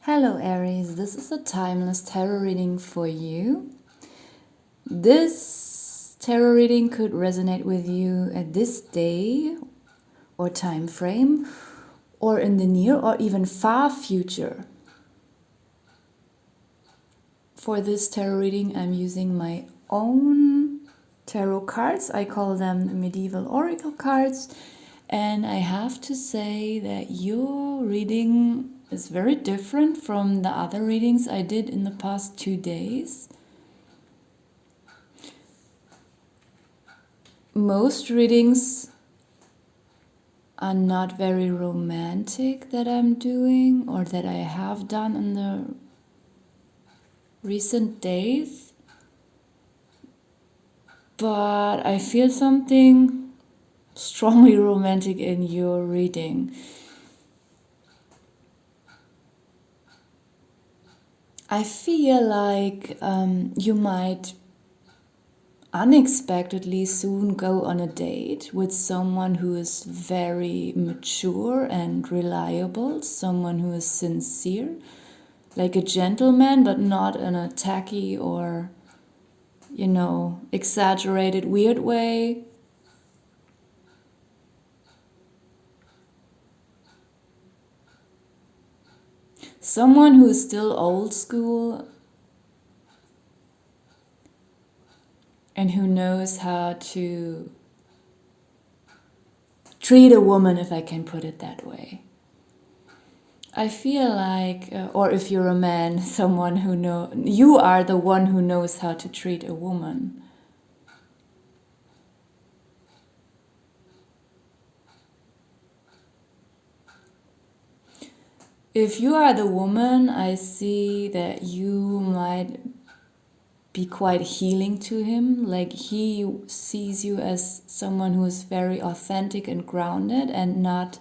Hello Aries, this is a timeless tarot reading for you. This tarot reading could resonate with you at this day or time frame, or in the near or even far future. For this tarot reading, I'm using my own tarot cards. I call them medieval oracle cards. And I have to say that your reading is very different from the other readings I did in the past 2 days. Most readings are not very romantic that I'm doing or that I have done in the recent days. But I feel something strongly romantic in your reading. I feel like you might unexpectedly soon go on a date with someone who is very mature and reliable, someone who is sincere, like a gentleman, but not in a tacky or, exaggerated, weird way. Someone who is still old school and who knows how to treat a woman, if I can put it that way. I feel like, or if you're a man, someone who you are the one who knows how to treat a woman. If you are the woman, I see that you might be quite healing to him. Like he sees you as someone who is very authentic and grounded and not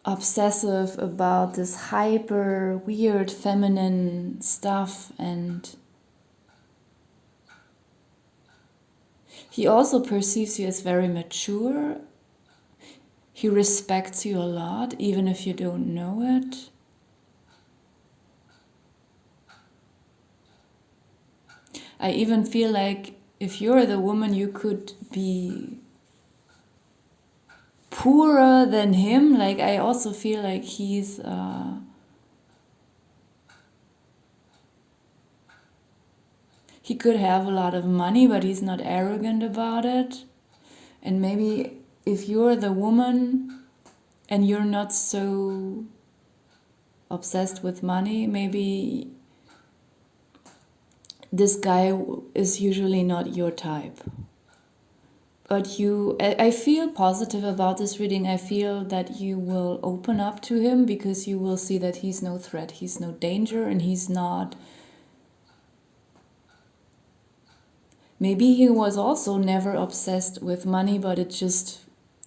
obsessive about this hyper weird feminine stuff. And he also perceives you as very mature. He respects you a lot, even if you don't know it. I even feel like if you're the woman, you could be poorer than him. Like I also feel like he could have a lot of money, but he's not arrogant about it. And maybe if you're the woman and you're not so obsessed with money, maybe this guy is usually not your type. But I feel positive about this reading. I feel that you will open up to him because you will see that he's no threat, he's no danger, and he's not. Maybe he was also never obsessed with money, but it just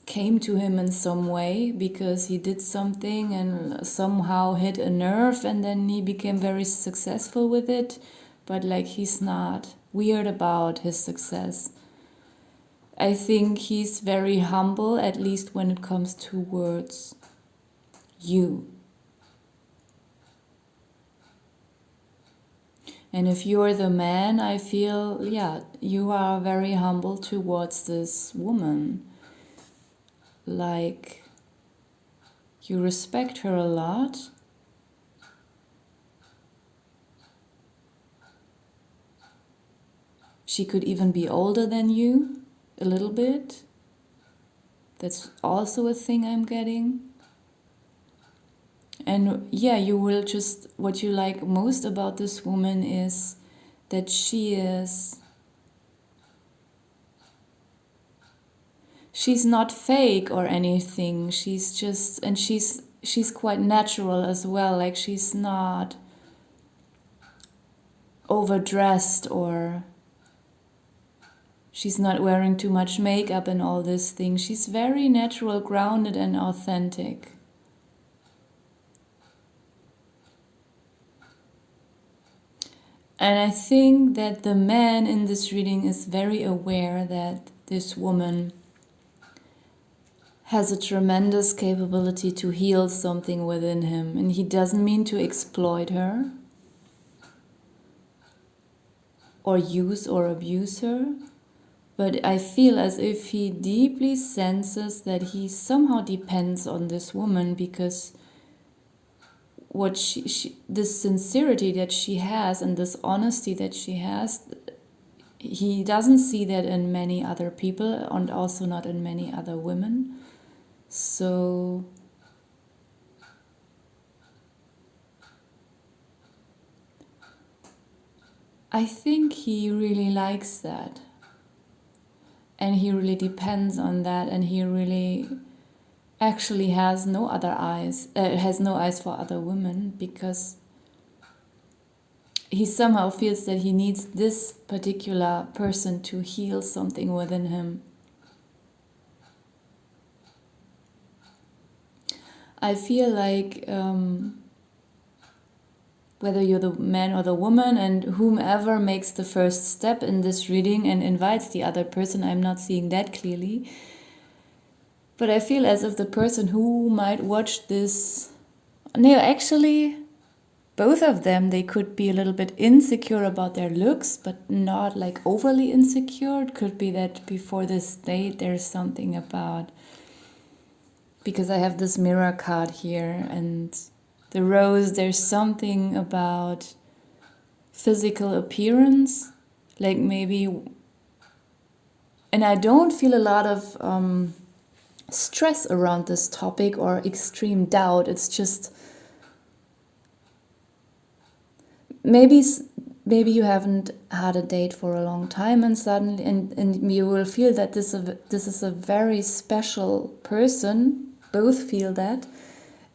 came to him in some way because he did something and somehow hit a nerve, and then he became very successful with it. But like he's not weird about his success. I think he's very humble, at least when it comes towards you. And if you're the man, I feel, you are very humble towards this woman. Like, you respect her a lot. She could even be older than you, a little bit. That's also a thing I'm getting. And you will just, what you like most about this woman is that she's not fake or anything. She's just, and she's quite natural as well. Like she's not overdressed or she's not wearing too much makeup and all these things. She's very natural, grounded, and authentic. And I think that the man in this reading is very aware that this woman has a tremendous capability to heal something within him. And he doesn't mean to exploit her or use or abuse her. But I feel as if he deeply senses that he somehow depends on this woman, because what this sincerity that she has and this honesty that she has, he doesn't see that in many other people, and also not in many other women. So I think he really likes that, and he really depends on that, and he really actually has no eyes for other women, because he somehow feels that he needs this particular person to heal something within him. I feel like whether you're the man or the woman, and whomever makes the first step in this reading and invites the other person, I'm not seeing that clearly. But I feel as if the person who might watch this, no, actually, both of them, they could be a little bit insecure about their looks, but not like overly insecure. It could be that before this date, there's something about, because I have this mirror card here, and the rose, there's something about physical appearance, like maybe, and I don't feel a lot of stress around this topic or extreme doubt. It's just maybe you haven't had a date for a long time, and suddenly and you will feel that this is a very special person. Both feel that.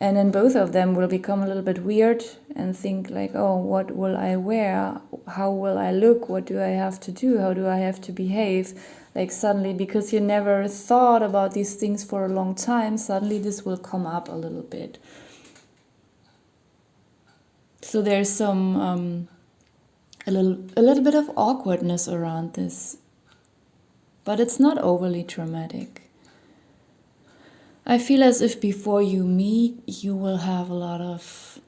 And then both of them will become a little bit weird and think like, oh, what will I wear? How will I look? What do I have to do? How do I have to behave? Like suddenly, because you never thought about these things for a long time, suddenly this will come up a little bit. So there's some a little bit of awkwardness around this, but it's not overly dramatic. I feel as if before you meet, you will have a lot of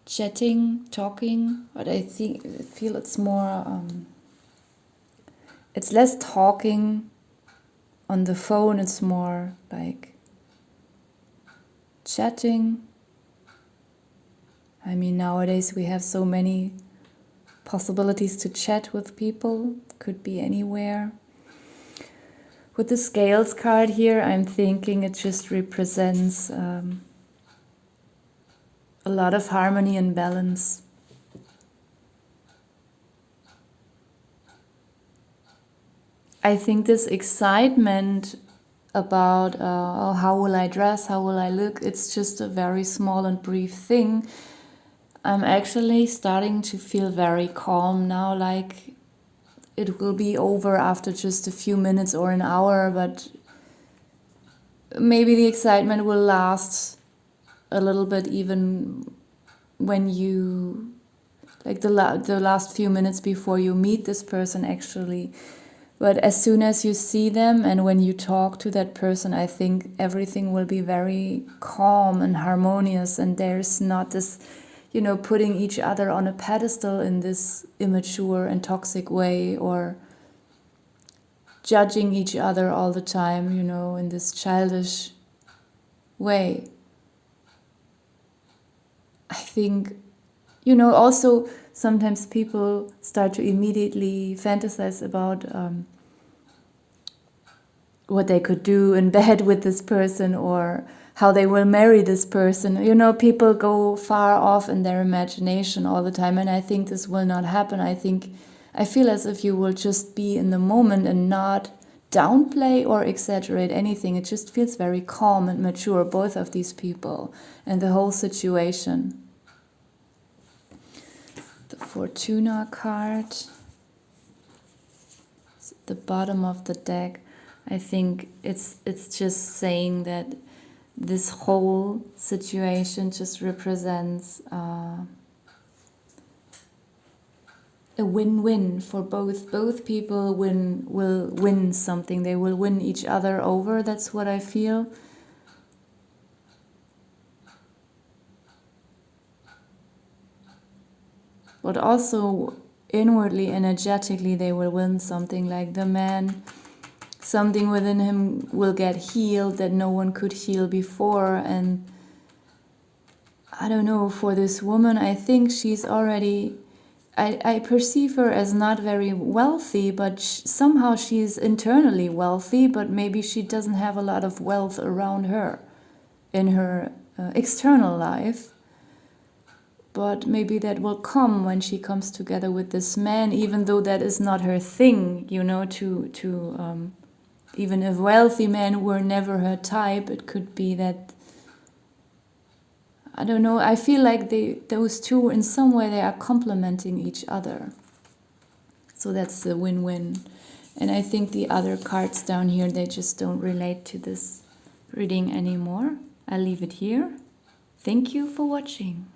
chatting, talking, but I feel it's more, it's less talking on the phone, it's more like chatting. I mean, nowadays we have so many possibilities to chat with people, could be anywhere. With the scales card here, I'm thinking it just represents a lot of harmony and balance. I think this excitement about oh, how will I dress, how will I look, it's just a very small and brief thing. I'm actually starting to feel very calm now, like it will be over after just a few minutes or an hour, but maybe the excitement will last a little bit even when you, like the last few minutes before you meet this person actually. But as soon as you see them and when you talk to that person, I think everything will be very calm and harmonious, and there's not this, putting each other on a pedestal in this immature and toxic way, or judging each other all the time, in this childish way. I think, also sometimes people start to immediately fantasize about what they could do in bed with this person, or how they will marry this person. People go far off in their imagination all the time, and I think this will not happen. I feel as if you will just be in the moment and not downplay or exaggerate anything. It just feels very calm and mature, both of these people and the whole situation. The Fortuna card, the bottom of the deck. I think it's just saying that this whole situation just represents a win-win for both people will win something. They will win each other over. That's what I feel. But also inwardly, energetically, they will win something. Like the man, something within him will get healed that no one could heal before. And I don't know, for this woman, I think she's already, I perceive her as not very wealthy, but somehow she's internally wealthy, but maybe she doesn't have a lot of wealth around her in her external life. But maybe that will come when she comes together with this man, even though that is not her thing, you know, even if wealthy men were never her type, it could be that, I don't know, I feel like those two, in some way, they are complementing each other. So that's the win-win. And I think the other cards down here, they just don't relate to this reading anymore. I'll leave it here. Thank you for watching.